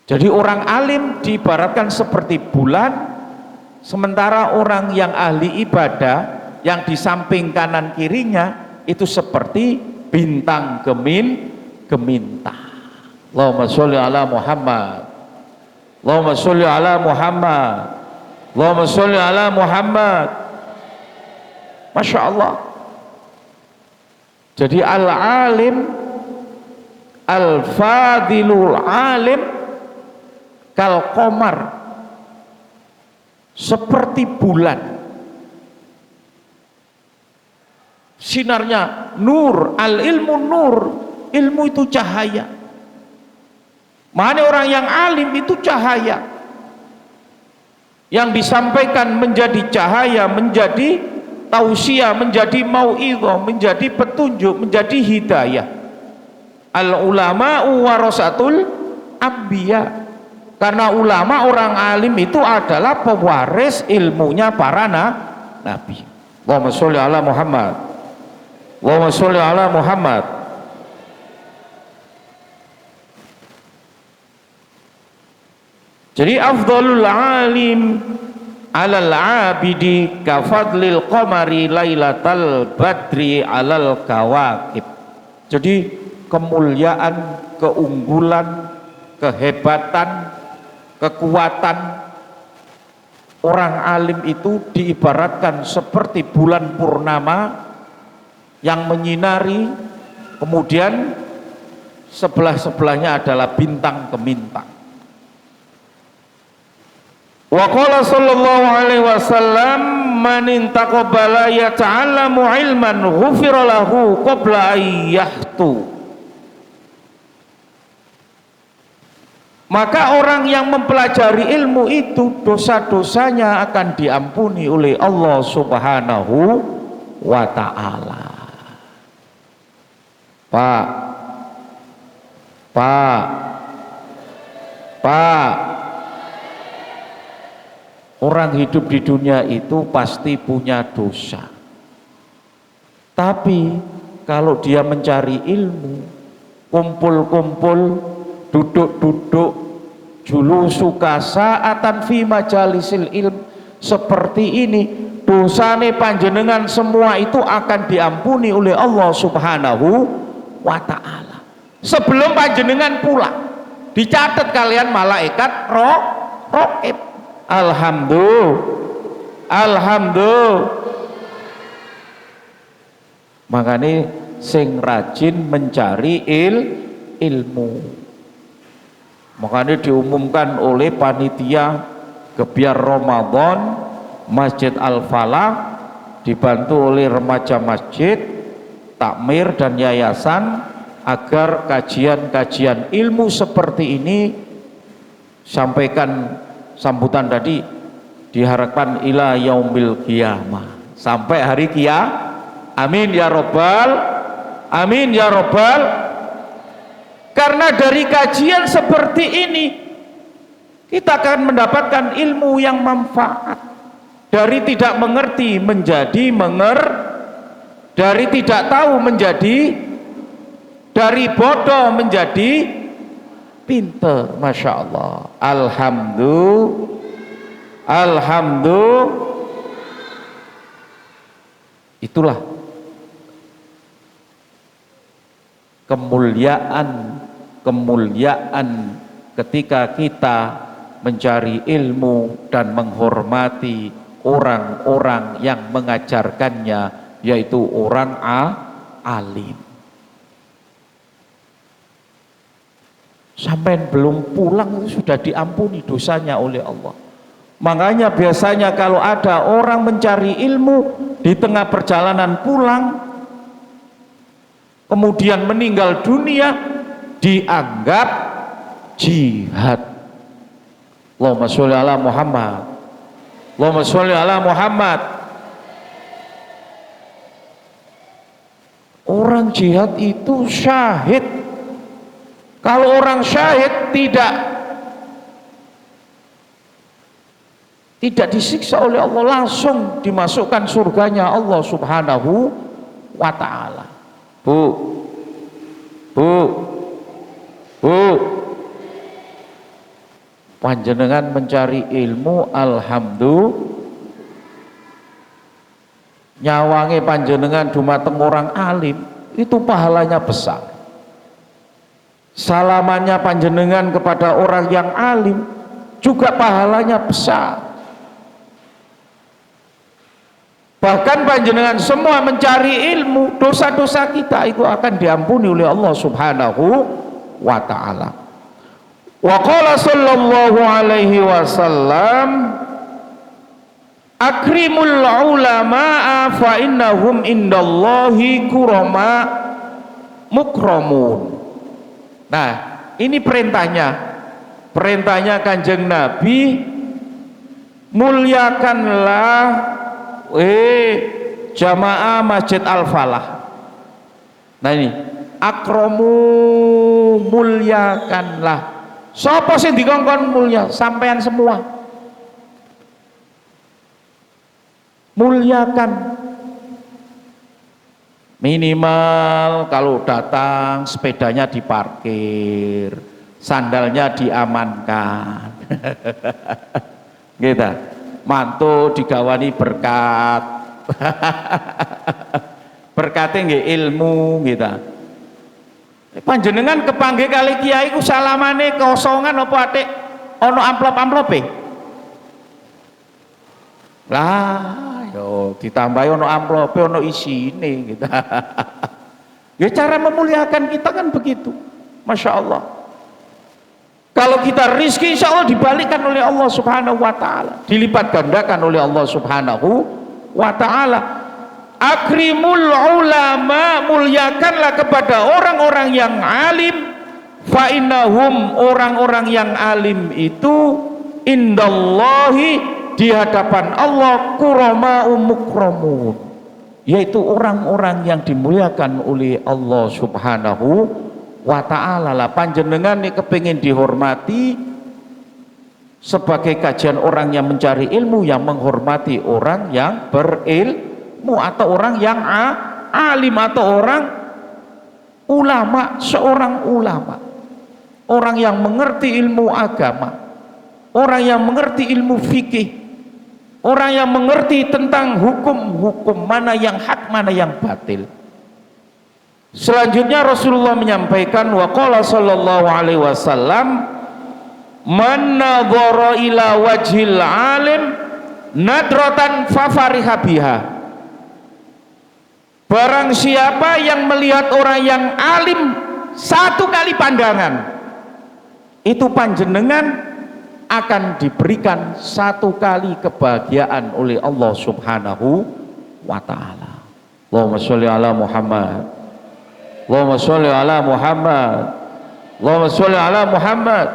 Jadi orang alim diibaratkan seperti bulan, sementara orang yang ahli ibadah yang di samping kanan kirinya itu seperti bintang gemintang. Allahumma sholli ala Muhammad, Allahumma sholli ala Muhammad, Allahumma sholli ala Muhammad. Masya Allah. Jadi al-alim, al-fadilul alim kal qamar, seperti bulan, sinarnya nur, al ilmu nur, ilmu itu cahaya. Mana orang yang alim itu cahaya, yang disampaikan menjadi cahaya, menjadi tausiah, menjadi mau'idhah, menjadi petunjuk, menjadi hidayah. Al ulama'u warasatul anbiya, karena ulama orang alim itu adalah pewaris ilmunya para nabi. Allahumma sholli ala Muhammad, Allahumma sholli ala Muhammad. Jadi afdalul alim alal abidi kafadlil qamari lailatal badri alal kawakib. Jadi kemuliaan, keunggulan, kehebatan, kekuatan orang alim itu diibaratkan seperti bulan purnama yang menyinari, kemudian sebelah-sebelahnya adalah bintang gemintang. Wa qala sallallahu alaihi wasallam, man intaqabala yata'allamu ilman ghufira lahu qabla ayyahtu. Maka orang yang mempelajari ilmu itu dosa-dosanya akan diampuni oleh Allah Subhanahu wa ta'ala. Pak, orang hidup di dunia itu pasti punya dosa. Tapi kalau dia mencari ilmu, kumpul-kumpul, duduk-duduk, julusu kasaatan fi majalisil ilm seperti ini, dosane panjenengan semua itu akan diampuni oleh Allah Subhanahu wa ta'ala. Sebelum panjenengan pulang, dicatat kalian malaikat raqib. Alhamdulillah. Makanya sing rajin mencari ilmu. Makanya diumumkan oleh panitia Gebyar Ramadan Masjid Al-Falah, dibantu oleh remaja masjid, takmir dan yayasan, agar kajian-kajian ilmu seperti ini, sampaikan sambutan tadi, diharapkan ila yaumil qiyamah, sampai hari kiamat. Amin ya robbal, amin ya robbal. Karena dari kajian seperti ini kita akan mendapatkan ilmu yang manfaat. Dari tidak mengerti menjadi dari tidak tahu menjadi, dari bodoh menjadi pinter. Masya Allah. Alhamdulillah. Itulah kemuliaan ketika kita mencari ilmu dan menghormati orang-orang yang mengajarkannya, yaitu orang alim. Sampai belum pulang sudah diampuni dosanya oleh Allah. Makanya biasanya kalau ada orang mencari ilmu di tengah perjalanan pulang, kemudian meninggal dunia, dianggap jihad. Allahumma sholli ala Muhammad. Allahumma sholli ala Muhammad. Orang jihad itu syahid. Kalau orang syahid tidak disiksa oleh Allah, langsung dimasukkan surganya Allah Subhanahu wa ta'ala. Bu, panjenengan mencari ilmu, alhamdulillah, nyawange panjenengan dumateng orang alim, itu pahalanya besar. Salamannya panjenengan kepada orang yang alim juga pahalanya besar. Bahkan panjenengan semua mencari ilmu, dosa-dosa kita itu akan diampuni oleh Allah Subhanahu wa ta'ala. Wa qala sallallahu alaihi wasallam, akrimul ulama'a fa innahum indallahi kurama mukramun. Nah, ini perintahnya Kanjeng Nabi, muliakanlah jamaah Masjid Al-Falah. Nah ini, akromu, muliakanlah. Sapa sing dikongkon mulia? Sampean semua. Muliakan. Minimal kalau datang sepedanya diparkir, sandalnya diamankan. Gitu. Mantu digawani berkat. Berkatnya nggih ilmu gitu. Panjenengan kepanggih kali kiai ku salamane kosongan apa atik ana amplop-amplope? Lah, yo ditambahi ana amplope, ana isine gitu. Ya cara memuliakan kita kan begitu. Masya Allah. Kalau kita rizki, insya Allah dibalikkan oleh Allah Subhanahu wa ta'ala, dilipat gandakan oleh Allah Subhanahu wa ta'ala. Akrimul ulama, muliakanlah kepada orang-orang yang alim, Fa innahum, orang-orang yang alim itu indallahi, di hadapan Allah, kurama'u mukramun, yaitu orang-orang yang dimuliakan oleh Allah Subhanahu wa ta'ala. Lah panjenengan nih kepingin dihormati sebagai kajian orang yang mencari ilmu, yang menghormati orang yang berilmu atau orang yang alim atau orang ulama, seorang ulama, orang yang mengerti ilmu agama, orang yang mengerti ilmu fikih, orang yang mengerti tentang hukum-hukum mana yang hak, mana yang batil. Selanjutnya Rasulullah menyampaikan, wa qala sallallahu alaihi wasallam, man nadhara ila wajhil alim nadratan fafariha biha. Barang siapa yang melihat orang yang alim satu kali pandangan, itu panjenengan akan diberikan satu kali kebahagiaan oleh Allah Subhanahu wa ta'ala. Allahumma sholli ala Muhammad, Allahumma sholli ala Muhammad, Allahumma sholli ala Muhammad.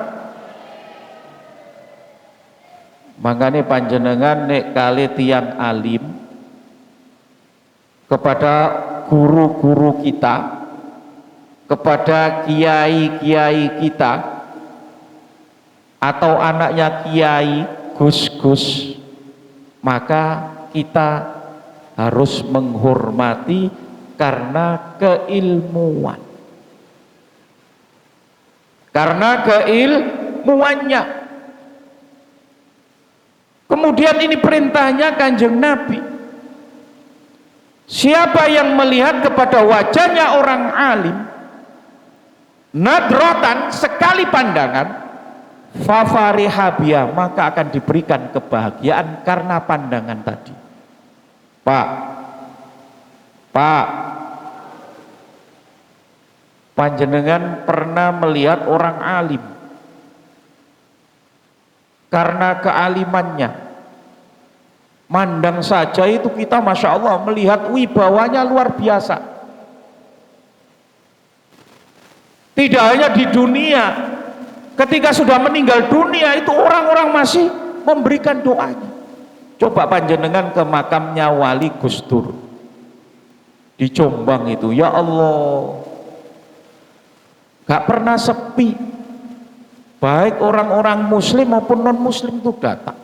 Makanya panjenengan nek kali tiang alim kepada guru-guru kita, kepada kiai-kiai kita, atau anaknya kiai, gus-gus, maka kita harus menghormati karena keilmuan, karena keilmuannya. Kemudian ini perintahnya Kanjeng Nabi, siapa yang melihat kepada wajahnya orang alim nadrotan, sekali pandangan, fafarihabiyah, maka akan diberikan kebahagiaan karena pandangan tadi. Pak, panjenengan pernah melihat orang alim karena kealimannya, mandang saja itu kita Masya Allah melihat wibawanya luar biasa. Tidak hanya di dunia, ketika sudah meninggal dunia itu orang-orang masih memberikan doanya. Coba panjenengan ke makamnya Wali Gus Dur di Jombang itu, ya Allah, gak pernah sepi, baik orang-orang muslim maupun non muslim itu datang.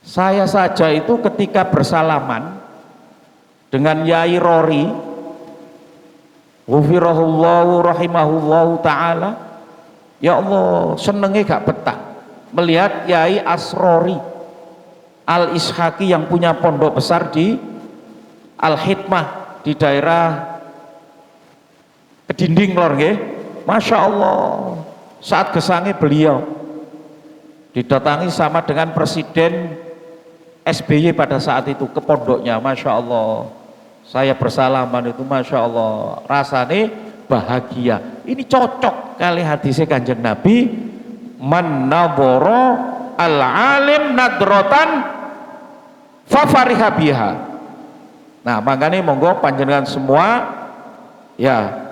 Saya saja itu ketika bersalaman dengan Yai Rory ghufirahullahu rahimahullahu ta'ala, ya Allah senengnya gak betah melihat Yai Asrori Al-Ishaqi yang punya pondok besar di Al-Hikmah di daerah Kedinding lor nggih. Masya Allah, saat gesangnya beliau didatangi sama dengan Presiden SBY pada saat itu ke pondoknya. Masya Allah, saya bersalaman itu Masya Allah rasanya bahagia. Ini cocok kali hadisnya Kanjeng Nabi, man nadhara al-alim nadrotan fafariha biha. Nah makanya monggo panjenengan semua ya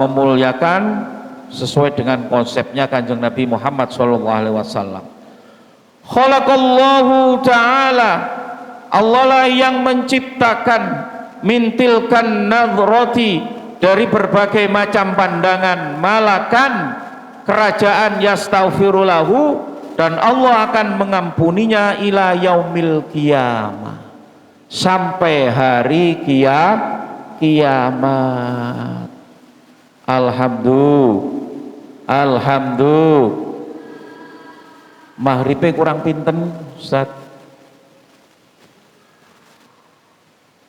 memuliakan sesuai dengan konsepnya Kanjeng Nabi Muhammad SAW. Khalaqallahu ta'ala, Allah lah yang menciptakan mintilkan nadhrati, dari berbagai macam pandangan, malakan kerajaan yastaghfirulahu, dan Allah akan mengampuninya ila yaumil qiyamah, sampai hari kiamat. Alhamdulillah. Maghribe kurang pinten Ustaz?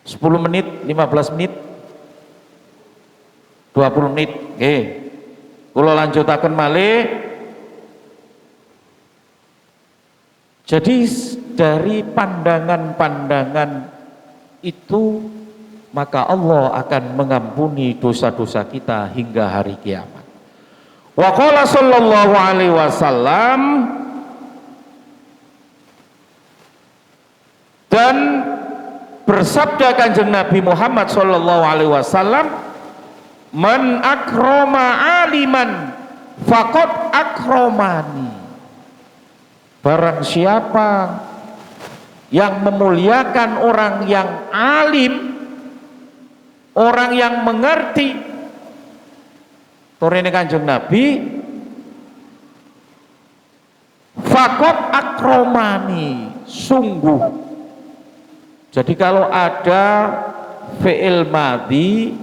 10 menit, 15 menit, 20 menit. Nggih. Kula lanjutaken malih. Jadi dari pandangan-pandangan itu maka Allah akan mengampuni dosa-dosa kita hingga hari kiamat. Wa qala sallallahu alaihi wasallam, dan bersabda Kanjeng Nabi Muhammad sallallahu alaihi wasallam, Man akroma aliman faqad akromani. Barang siapa yang memuliakan orang yang alim, orang yang mengerti turune Kanjeng Nabi, faqad akromani, sungguh. Jadi kalau ada fi'il madhi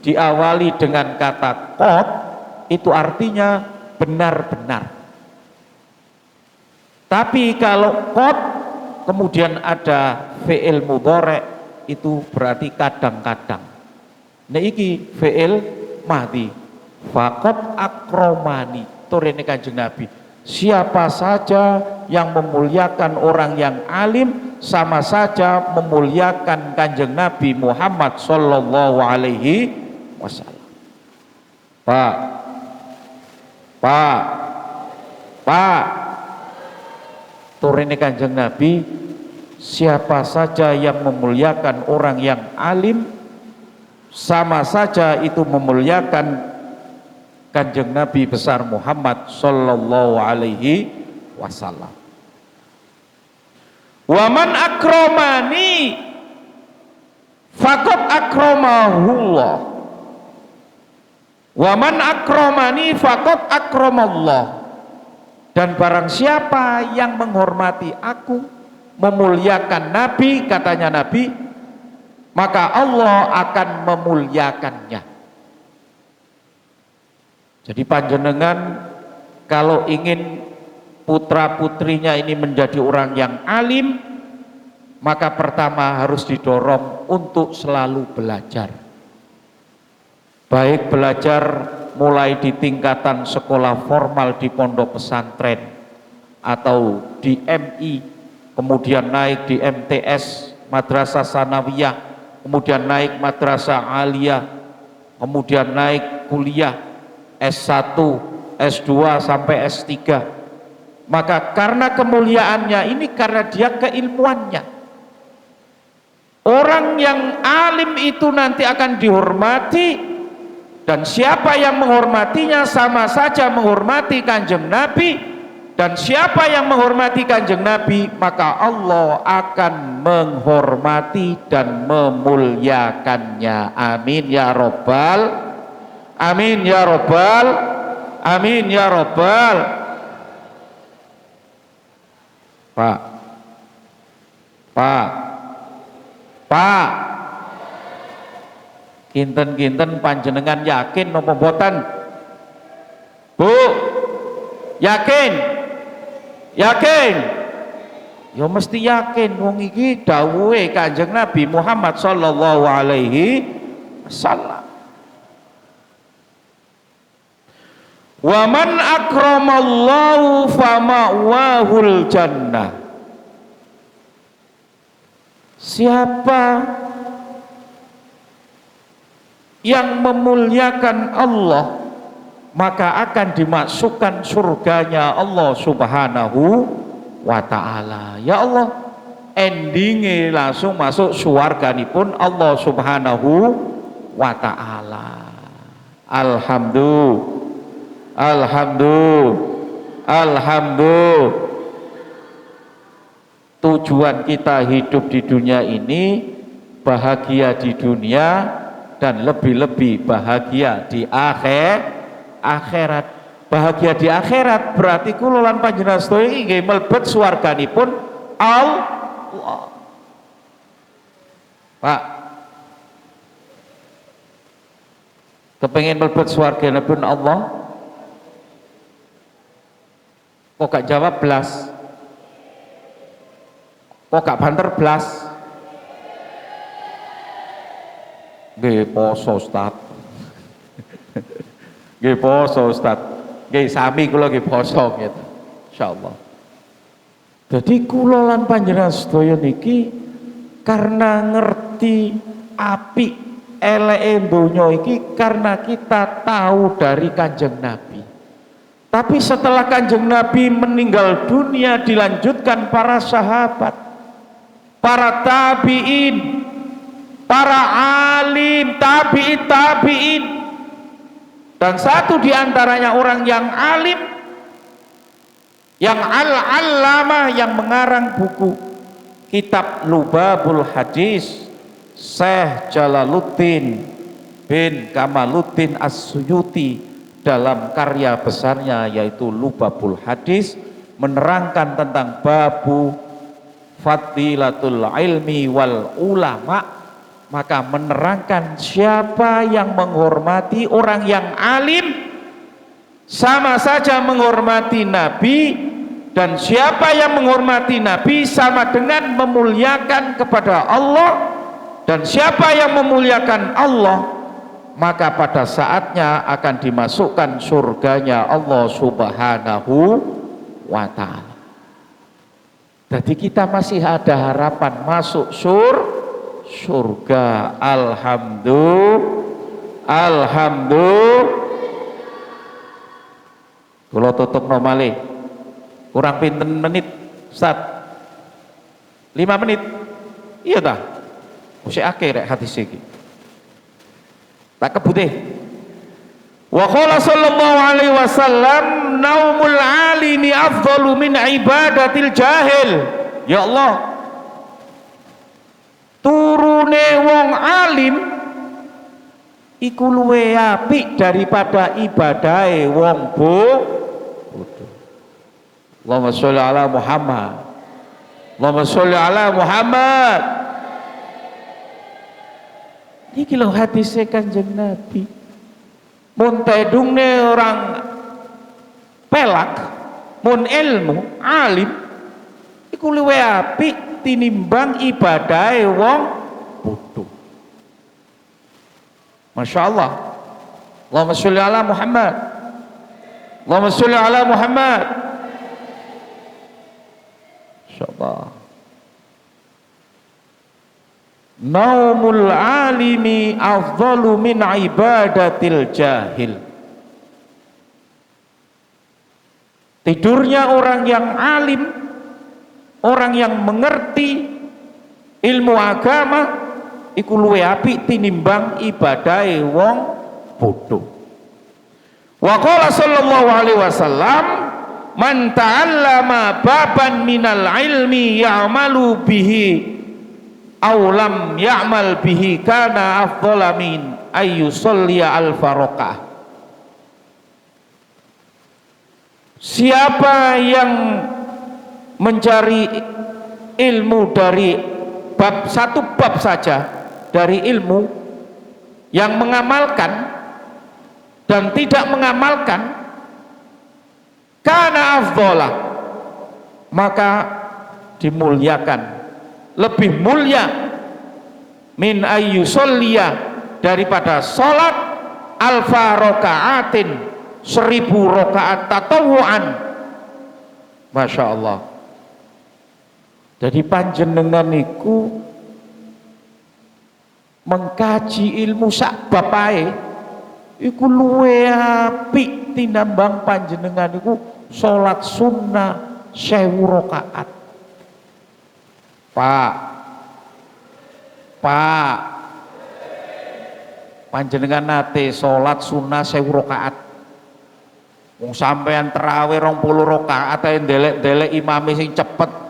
diawali dengan kata qad, itu artinya benar-benar. Tapi kalau qad kemudian ada fi'il mudhari, itu berarti kadang-kadang. Nah iki fi'il madhi, faqad akromani, turune Kanjeng Nabi, siapa saja yang memuliakan orang yang alim sama saja memuliakan Kanjeng Nabi Muhammad sallallahu alaihi wasallam. Pak turune Kanjeng Nabi, siapa saja yang memuliakan orang yang alim sama saja itu memuliakan Kanjeng Nabi besar Muhammad sallallahu alaihi wasallam. Wa man akramani faqad akramahullah. Wa man akramani faqad akramallah. Dan barang siapa yang menghormati aku, memuliakan Nabi, katanya Nabi, maka Allah akan memuliakannya. Jadi panjenengan kalau ingin putra putrinya ini menjadi orang yang alim, maka pertama harus didorong untuk selalu belajar. Baik belajar mulai di tingkatan sekolah formal di pondok pesantren atau di MI, kemudian naik di MTS, Madrasah Sanawiyah, kemudian naik Madrasah Aliyah, kemudian naik kuliah S1, S2 sampai S3. Maka karena kemuliaannya ini karena dia keilmuannya. Orang yang alim itu nanti akan dihormati, dan siapa yang menghormatinya sama saja menghormati Kanjeng Nabi, dan siapa yang menghormati Kanjeng Nabi maka Allah akan menghormati dan memuliakannya. Amin ya robbal, amin ya robbal, amin ya robbal. Pak, kinten-kinten panjenengan yakin napa mboten? Bu, yakin? Yakin? Ya mesti yakin, wong iki dawuhe Kanjeng Nabi Muhammad sallallahu alaihi wasallam. Wa man akramallahu fama'wahul jannah. Siapa yang memuliakan Allah maka akan dimasukkan surganya Allah subhanahu wa ta'ala. Ya Allah, endingnya langsung masuk surganipun Allah subhanahu wa ta'ala. Alhamdulillah. Tujuan kita hidup di dunia ini bahagia di dunia dan lebih-lebih bahagia di akhirat. Bahagia di akhirat berarti kula lan panjenengan sedaya nggih mlebet swarganipun Allah. Pak, kepengin mlebet swarganipun Allah? Kok gak jawab blas? Kok gak banter blas? Nggih poso Ustaz. Nggih poso Ustaz. Nggih sami kula nggih poso gitu. Insyaallah. Jadi kula lan panjenengan sedaya niki karena ngerti apik eleke donya iki karena kita tahu dari Kanjeng Nabi. Tapi setelah Kanjeng Nabi meninggal dunia dilanjutkan para sahabat, para tabi'in, para alim, tabi'in, Dan satu di antaranya orang yang alim, yang al-allamah, yang mengarang buku kitab Lubabul Hadis, Syekh Jalaluddin bin Kamaluddin As-Suyuti dalam karya besarnya yaitu Lubabul Hadis, menerangkan tentang babu fadilatul ilmi wal ulama, maka menerangkan siapa yang menghormati orang yang alim sama saja menghormati Nabi, dan siapa yang menghormati Nabi sama dengan memuliakan kepada Allah, dan siapa yang memuliakan Allah maka pada saatnya akan dimasukkan surganya Allah Subhanahu wa ta'ala. Jadi kita masih ada harapan masuk surga. Alhamdulillah. Kalau tutup nomale kurang pinten menit Ustaz? 5 menit. Iya dah. Mesti akhir rek hadis iki. Tak kebutih. Wa qala sallallahu alaihi wasallam naumul alimi afdalu min ibadatil jahil. Ya Allah, turune wong alim iku luwe apik daripada ibadahe wong bodoh. Allahumma sholli ala Muhammad. Allahumma sholli ala Muhammad. Iki lho hadise Kanjeng Nabi. Mun tedungne orang pelak, mun ilmu alim iku luwe apik tinimbang ibadahe wong bodoh. Masya Allah. Allahumma sholli ala Muhammad. Allahumma sholli ala Muhammad. Masya Allah. Naumul alimi afdalu min ibadatil jahil. Tidurnya orang yang alim, orang yang mengerti ilmu agama iku luwe apik tinimbang ibadahe wong bodoh. Wa qala sallallahu alaihi wasallam man ta'allama baban minal ilmi ya'malu bihi aw lam ya'mal bihi kana afdhala min ayyusalliya al-faraqah. Siapa yang mencari ilmu dari satu bab saja dari ilmu, yang mengamalkan dan tidak mengamalkan, kana afdhala, maka dimuliakan, lebih mulia, min ayyusolliya, daripada sholat alfa rokaatin, 1000 rokaat tatawuan. Masya Allah. Jadi panjenengan niku mengkaji ilmu sak bapae iku luwe apik tinambang panjenengan niku sholat sunnah 1000 rokaat. Pak, panjenengan nate sholat sunnah 1000 rokaat. Wong sampean terawih 20 rokaat ae ndelek-ndelek imame sing cepet.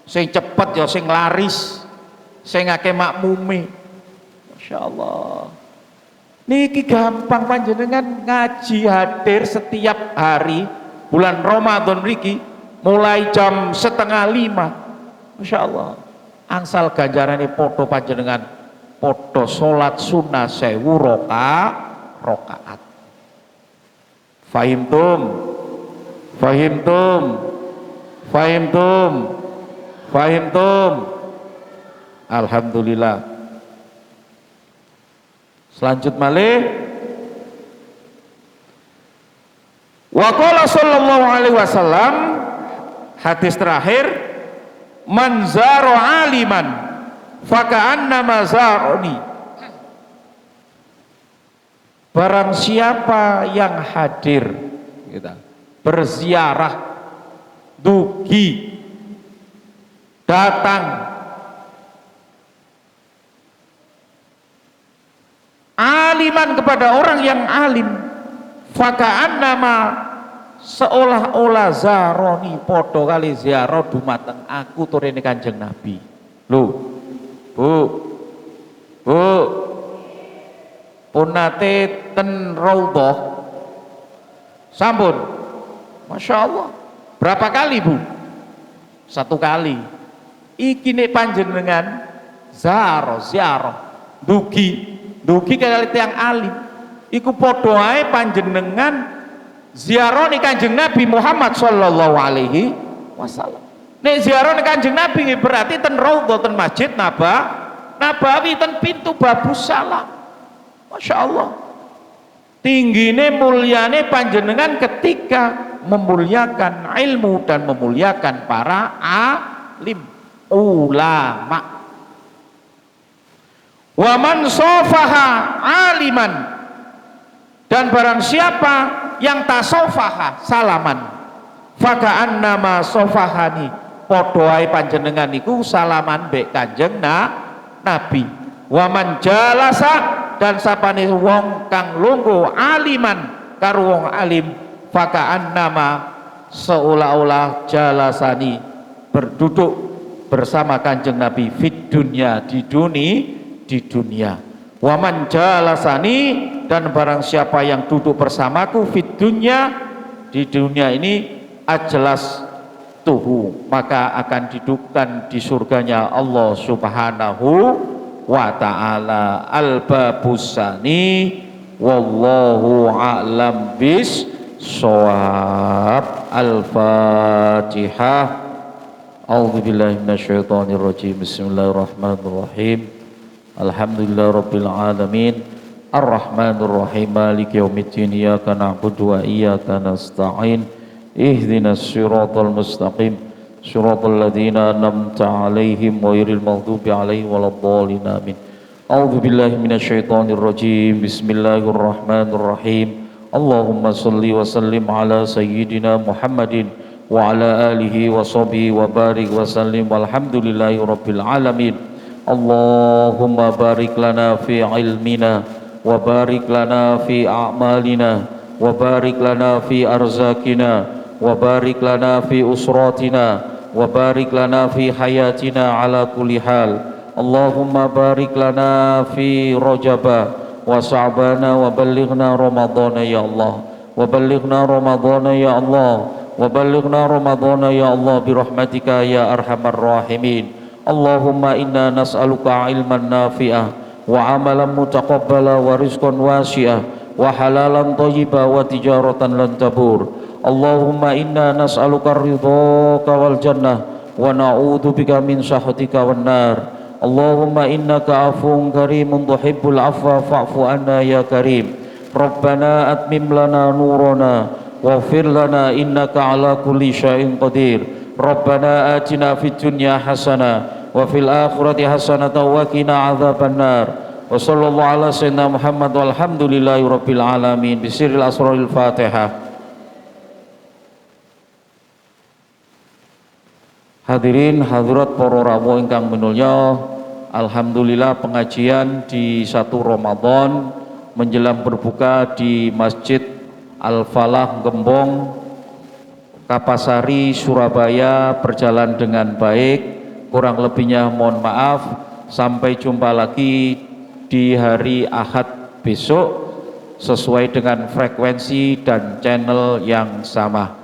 Sing cepet ya sing laris, sing akeh makmume. Masya Allah. Niki gampang panjenengan ngaji hadir setiap hari bulan Ramadan niki mulai jam 4:30. Masya Allah. Angsal ganjarane podo panjenengan podo sholat sunnah 1000 rokaat. Fahimtum? Fahimtum? Fahimtum? Fahimtum? Alhamdulillah. Selanjut malih. Wa qala sallallahu alaihi wasallam, hadis terakhir, man zara aliman faka'annama zaroni. Barang siapa yang hadir berziarah, dugi, datang aliman kepada orang yang alim, Faka'annama seolah-olah zaroni podo kali ziarah dumateng aku turine Kanjeng Nabi. Lho, Bu, punate ten raudhah sampun. Masya Allah. Berapa kali, Bu? 1 kali. Iki nek panjenengan ziarah dugi kali tiyang alim iku padha ae panjenengan ziarah ni Kanjeng Nabi Muhammad sallallahu alaihi wasallam. Nek ziarah ni Kanjeng Nabi berarti ten raudhah ten Masjid Nabawi ten pintu Babus Salam. Masya Allah. Tinggine mulyane panjenengan ketika memuliakan ilmu dan memuliakan para alim ulama. Wa man sofaha aliman, dan barang siapa yang tasofaha salaman, faka'annama sofahani podo ae panjenengan niku salaman mbek Kanjeng Nabi. Wa man jalasa, dan sapane wong kang lungguh aliman karo wong alim, faka'annama seolah-olah jalasani berduduk bersama Kanjeng Nabi fid dunya di dunia. Waman jalasani, dan barang siapa yang duduk bersamaku fid dunya di dunia ini ajlas tuhu, maka akan didudukkan di surganya Allah Subhanahu wa ta'ala. Al-babusani wallahu a'lam bis shawab. Al-Fatihah. A'udzubillahi minasyaitonirrajim. Bismillahirrahmanirrahim. Alhamdulillah rabbil alamin, arrahmanir rahim, maliki yaumiddin, iyyaka na'budu wa iyyaka nasta'in, ihdinas siratal mustaqim, siratal ladzina an'amta 'alaihim ghairil maghdubi 'alaihim waladdallin, amin. A'udzu billahi minasyaitonir rajim. Bismillahirrahmanirrahim. Allahumma shalli wa sallim ala sayyidina Muhammadin wa ala alihi wa sahbihi wa barik wa sallim, walhamdulillahi rabbil alamin. Allahumma barik lana fi ilmina wa barik lana fi a'malina wa barik lana fi arzakina wa barik lana fi usratina wa barik lana fi hayatina ala kulli hal. Allahumma barik lana fi rajaba wa sa'bana wa ballighna ramadhana ya Allah, wa ballighna ramadhana ya Allah, wa ballighna ramadhana ya Allah bi rahmatika ya arhamar rahimin. Allahumma inna nas'aluka ilman nafi'ah wa amalan mutaqabbala wa rizqan wasi'ah wa halalan thayyiba wa tijaratan lan tabur. Allahumma inna nas'aluka ridhaka wal jannah wa na'udzubika min sakhatika wan nar. Allahumma innaka afuwun karimun tuhibbul afwa fa'fu anna ya karim. Rabbana atmim lana nurana waghfir lana innaka ala kulli syai'in qadir. Rabbana atina fid dunya hasanah wa fil akhirati hasanatan wa qina adzabannar. Wa sallallahu ala sayyidina Muhammad walhamdulillahi rabbil alamin. Bisiril asraril Fatihah. Hadirin hadirat para rawuh ingkang minulya, alhamdulillah pengajian di 1 Ramadan menjelang berbuka di Masjid Al-Falah Gembong, Kapasari, Surabaya berjalan dengan baik. Kurang lebihnya mohon maaf. Sampai jumpa lagi di hari Ahad besok sesuai dengan frekuensi dan channel yang sama.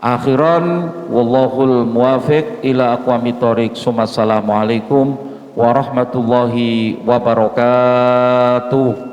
Akhiran wallahul muwafiq ila aqwamit thoriq. Assalamualaikum warahmatullahi wabarakatuh.